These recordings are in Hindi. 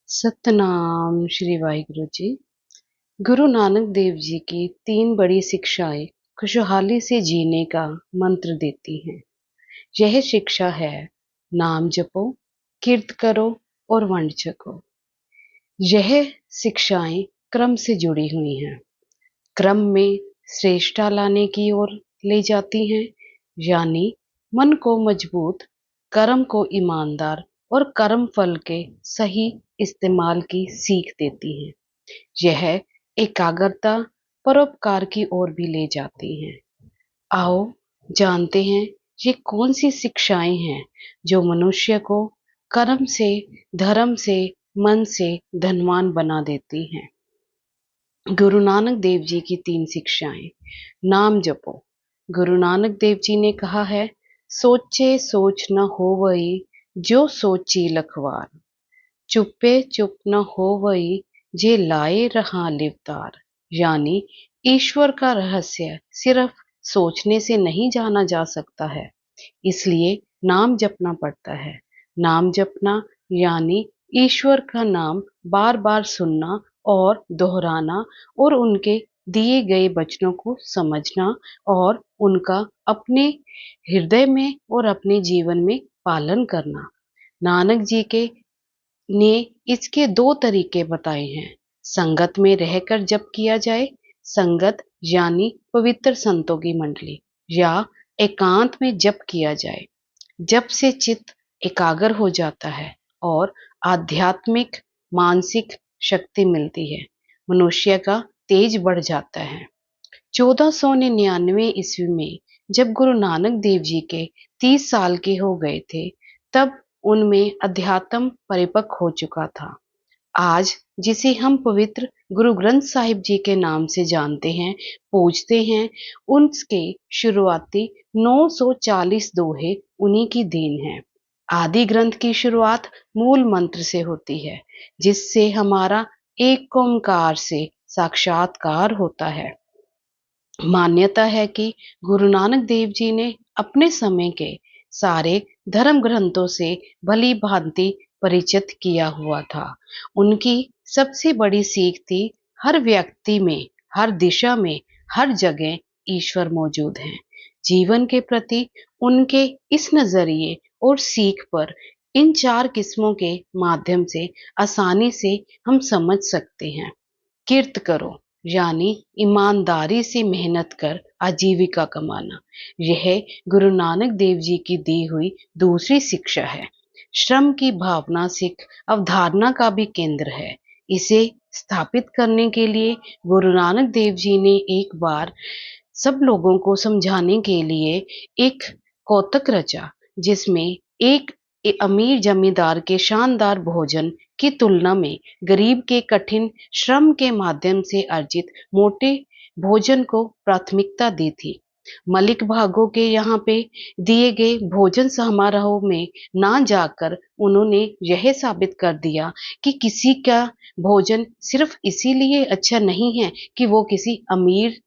सतनाम श्री वाहिगुरु जी। गुरु नानक देव जी की 3 बड़ी शिक्षाएं खुशहाली से जीने का मंत्र देती हैं। यह शिक्षा है, नाम जपो, कीर्त करो और वंड छको। यह शिक्षाएं क्रम से जुड़ी हुई हैं, क्रम में श्रेष्ठता लाने की ओर ले जाती हैं, यानी मन को मजबूत, कर्म को ईमानदार और कर्म फल के सही इस्तेमाल की सीख देती हैं। यह एकाग्रता, परोपकार की ओर भी ले जाती हैं। आओ जानते हैं ये कौन सी शिक्षाएं हैं जो मनुष्य को कर्म से, धर्म से, मन से धनवान बना देती हैं। गुरु नानक देव जी की 3 शिक्षाएं। नाम जपो। गुरु नानक देव जी ने कहा है, सोचे सोच न होवई, जो सोची लखवार। चुप्पे चुप न होवई, जे लाए रहा लिवतार। यानी ईश्वर का रहस्य सिर्फ सोचने से नहीं जाना जा सकता है, इसलिए नाम जपना पड़ता है। नाम जपना यानी ईश्वर का नाम बार बार सुनना और दोहराना और उनके दिए गए वचनों को समझना और उनका अपने हृदय में और अपने जीवन में पालन करना। नानक जी के ने इसके 2 तरीके बताए हैं। संगत में रहकर जप किया जाए, संगत यानी पवित्र संतों की मंडली, या एकांत में जप किया जाए। जप से चित्त एकाग्र हो जाता है और आध्यात्मिक मानसिक शक्ति मिलती है, मनुष्य का तेज बढ़ जाता है। 1499 ईस्वी में जब गुरु नानक देव जी के 30 साल के हो गए थे, तब उनमें अध्यात्म परिपक्व हो चुका था। आज जिसे हम पवित्र गुरु ग्रंथ साहिब जी के नाम से जानते हैं, पूजते हैं, उनके शुरुआती 940 दोहे उन्हीं की देन है। आदि ग्रंथ की शुरुआत मूल मंत्र से होती है, जिससे हमारा एक ओंकार से साक्षात्कार होता है। मान्यता है कि गुरु नानक देव जी ने अपने समय के सारे धर्म ग्रंथों से भली भांति परिचित किया हुआ था। उनकी सबसे बड़ी सीख थी, हर व्यक्ति में, हर दिशा में, हर जगह ईश्वर मौजूद है। जीवन के प्रति उनके इस नजरिए और सीख पर इन 4 किस्मों के माध्यम से आसानी से हम समझ सकते हैं। कीर्त करो यानी ईमानदारी से मेहनत कर आजीविका कमाना। यह गुरु नानक देव जी की दी हुई दूसरी शिक्षा है। श्रम की भावना सिख अवधारणा का भी केंद्र है। इसे स्थापित करने के लिए गुरु नानक देव जी ने एक बार सब लोगों को समझाने के लिए एक कौतक रचा, जिसमें एक अमीर जमींदार के शानदार भोजन की तुलना में गरीब के कठिन श्रम के माध्यम से अर्जित मोटे भोजन को प्राथमिकता दी थी। मलिक भागों के यहाँ पे दिए गए भोजन समारोह में ना जाकर उन्होंने यह साबित कर दिया कि किसी का भोजन सिर्फ इसीलिए अच्छा नहीं है कि वो किसी अमीर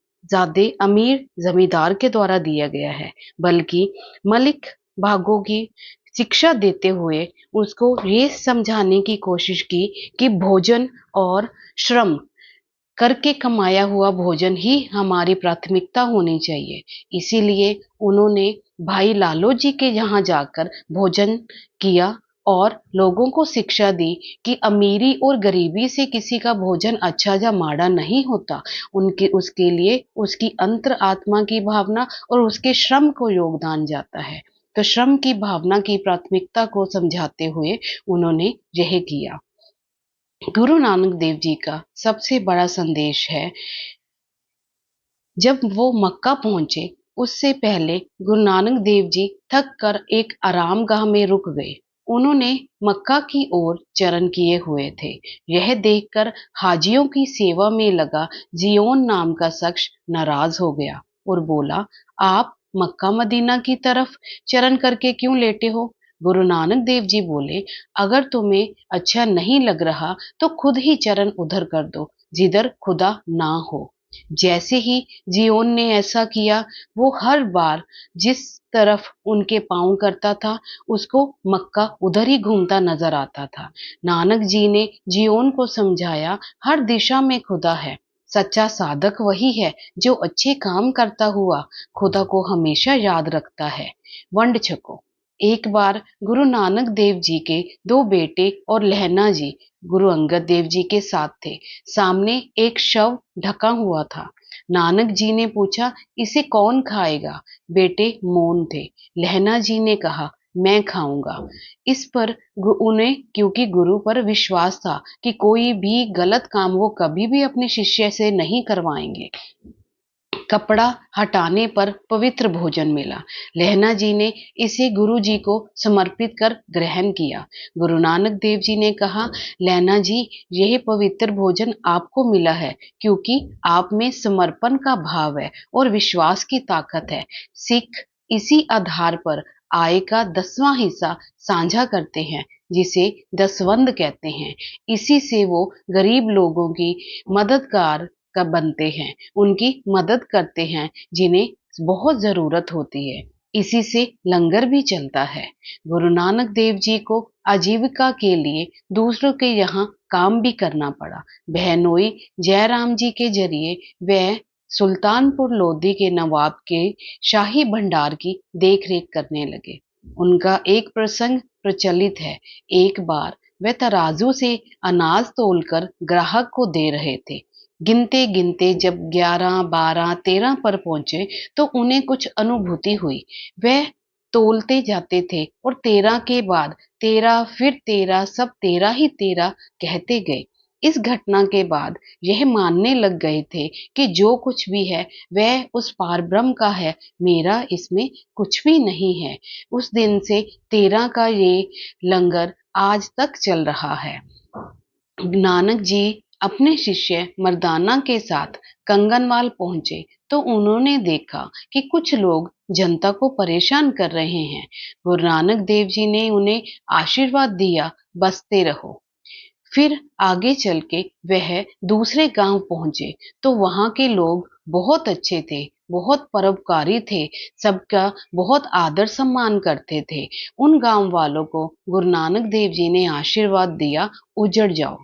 जमींदार के द्वारा दिया गया है, बल्कि मलिक भागों की शिक्षा देते हुए उसको ये समझाने की कोशिश की कि भोजन और श्रम करके कमाया हुआ भोजन ही हमारी प्राथमिकता होनी चाहिए। इसीलिए उन्होंने भाई लालो जी के यहाँ जाकर भोजन किया और लोगों को शिक्षा दी कि अमीरी और गरीबी से किसी का भोजन अच्छा या माड़ा नहीं होता। उनके उसके लिए उसकी अंतर आत्मा की भावना और उसके श्रम को योगदान जाता है। तो श्रम की भावना की प्राथमिकता को समझाते हुए उन्होंने यह किया। गुरु नानक देव जी का सबसे बड़ा संदेश है, जब वो मक्का पहुंचे उससे पहले गुरु नानक देव जी थक कर एक आराम गाह में रुक गए। उन्होंने मक्का की ओर चरण किए हुए थे। यह देखकर हाजियों की सेवा में लगा जियोन नाम का शख्स नाराज हो गया और बोला, आप मक्का मदीना की तरफ चरण करके क्यों लेटे हो? गुरु नानक देव जी बोले, अगर तुम्हें अच्छा नहीं लग रहा तो खुद ही चरण उधर कर दो, जिधर खुदा ना हो। जैसे ही जियोन ने ऐसा किया, वो हर बार जिस तरफ उनके पाँव करता था, उसको मक्का उधर ही घूमता नजर आता था। नानक जी ने जियोन को समझाया, हर दिशा में खुदा है। सच्चा साधक वही है जो अच्छे काम करता हुआ खुदा को हमेशा याद रखता है। वंड छको। एक बार गुरु नानक देव जी के दो बेटे और लहना जी गुरु अंगद देव जी के साथ थे। सामने एक शव ढका हुआ था। नानक जी ने पूछा, इसे कौन खाएगा? बेटे मौन थे। लहना जी ने कहा, मैं खाऊंगा। इस पर उन्हें, क्योंकि गुरु पर विश्वास था कि कोई भी गलत काम वो कभी भी अपने शिष्य से नहीं करवाएंगे, कपड़ा हटाने पर पवित्र भोजन मिला। लहना जी ने इसे गुरु जी को समर्पित कर ग्रहण किया। गुरु नानक देव जी ने कहा, लहना जी, यह पवित्र भोजन आपको मिला है क्योंकि आप में समर्पण का भाव है और विश्वास की ताकत है। सिख इसी आधार पर आय का 10वां हिस्सा साझा करते हैं, जिसे दसवंध कहते हैं। इसी से वो गरीब लोगों की मददगार का बनते हैं, उनकी मदद करते हैं जिन्हें बहुत जरूरत होती है। इसी से लंगर भी चलता है। गुरु नानक देव जी को आजीविका के लिए दूसरों के यहाँ काम भी करना पड़ा। बहनोई जयराम जी के जरिए वह सुल्तानपुर लोधी के नवाब के शाही भंडार की देखरेख करने लगे। उनका एक प्रसंग प्रचलित है। एक बार वह तराजू से अनाज तोलकर ग्राहक को दे रहे थे। गिनते गिनते जब 11, 12, 13 पर पहुंचे तो उन्हें कुछ अनुभूति हुई। वह तोलते जाते थे और 13 के बाद 13, फिर 13, सब 13 ही 13 कहते गए। इस घटना के बाद यह मानने लग गए थे कि जो कुछ भी है वह उस पार ब्रह्म का है, मेरा इसमें कुछ भी नहीं है। उस दिन से 13 का ये लंगर आज तक चल रहा है। नानक जी अपने शिष्य मर्दाना के साथ कंगनवाल पहुंचे तो उन्होंने देखा कि कुछ लोग जनता को परेशान कर रहे हैं। गुरु नानक देव जी ने उन्हें आशीर्वाद दिया, बसते रहो। फिर आगे चल के वह दूसरे गांव पहुंचे तो वहां के लोग बहुत अच्छे थे, बहुत परोपकारी थे, सबका बहुत आदर सम्मान करते थे। उन गांव वालों को गुरु नानक देव जी ने आशीर्वाद दिया, उजड़ जाओ।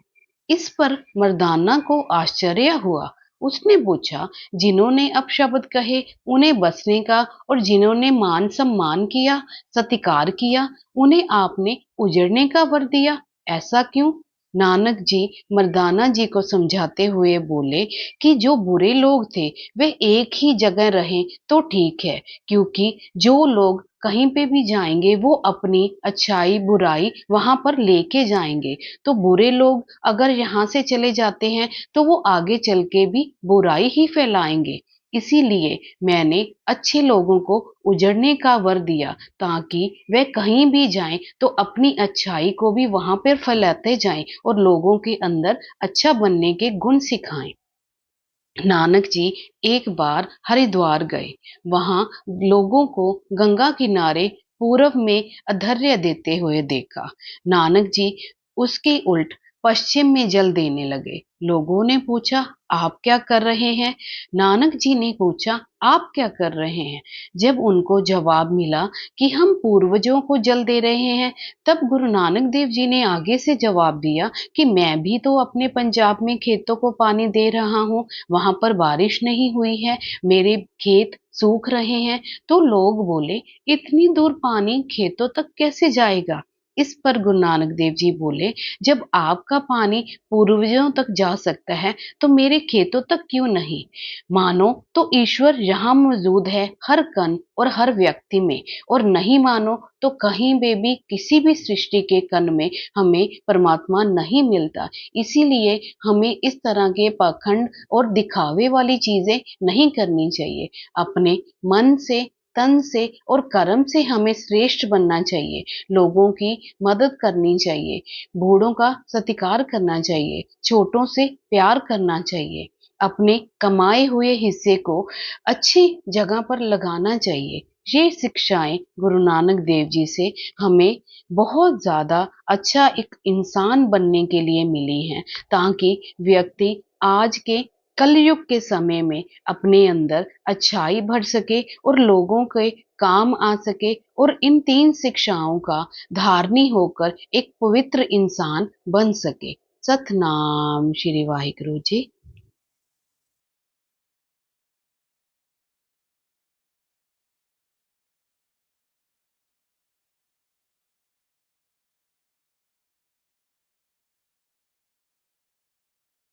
इस पर मर्दाना को आश्चर्य हुआ। उसने पूछा, जिन्होंने अपशब्द कहे उन्हें बसने का, और जिन्होंने मान सम्मान किया, सत्कार किया, उन्हें आपने उजड़ने का वर दिया, ऐसा क्यों? नानक जी मर्दाना जी को समझाते हुए बोले कि जो बुरे लोग थे वे एक ही जगह रहें तो ठीक है, क्योंकि जो लोग कहीं पे भी जाएंगे वो अपनी अच्छाई बुराई वहां पर लेके जाएंगे। तो बुरे लोग अगर यहाँ से चले जाते हैं तो वो आगे चल के भी बुराई ही फैलाएंगे। इसीलिए मैंने अच्छे लोगों को उजड़ने का वर दिया, ताकि वे कहीं भी जाएं तो अपनी अच्छाई को भी वहां पर फैलाते जाएं और लोगों के अंदर अच्छा बनने के गुण सिखाएं। नानक जी एक बार हरिद्वार गए। वहां लोगों को गंगा किनारे पूरब में अधर्य देते हुए देखा। नानक जी उसके उल्ट पश्चिम में जल देने लगे। लोगों ने पूछा, आप क्या कर रहे हैं? नानक जी ने पूछा, आप क्या कर रहे हैं? जब उनको जवाब मिला कि हम पूर्वजों को जल दे रहे हैं, तब गुरु नानक देव जी ने आगे से जवाब दिया कि मैं भी तो अपने पंजाब में खेतों को पानी दे रहा हूँ, वहां पर बारिश नहीं हुई है, मेरे खेत सूख रहे हैं। तो लोग बोले, इतनी दूर पानी खेतों तक कैसे जाएगा? इस पर गुरु नानक देव जी बोले, जब आपका पानी पूर्वजों तक जा सकता है तो मेरे खेतों तक क्यों नहीं? मानो तो ईश्वर यहाँ मौजूद है, हर कण और हर व्यक्ति में, और नहीं मानो तो कहीं पे भी किसी भी सृष्टि के कण में हमें परमात्मा नहीं मिलता। इसीलिए हमें इस तरह के पाखंड और दिखावे वाली चीजें नहीं करनी चाहिए। अपने मन से, तन से और कर्म से हमें श्रेष्ठ बनना चाहिए। लोगों की मदद करनी चाहिए, बूढ़ों का सत्कार करना चाहिए, छोटों से प्यार करना चाहिए, अपने कमाए हुए हिस्से को अच्छी जगह पर लगाना चाहिए। ये शिक्षाएं गुरु नानक देव जी से हमें बहुत ज्यादा अच्छा एक इंसान बनने के लिए मिली हैं, ताकि व्यक्ति आज के कलयुग के समय में अपने अंदर अच्छाई भर सके और लोगों के काम आ सके और इन 3 शिक्षाओं का धारनी होकर एक पवित्र इंसान बन सके। सतनाम श्री वाहिगुरु जी।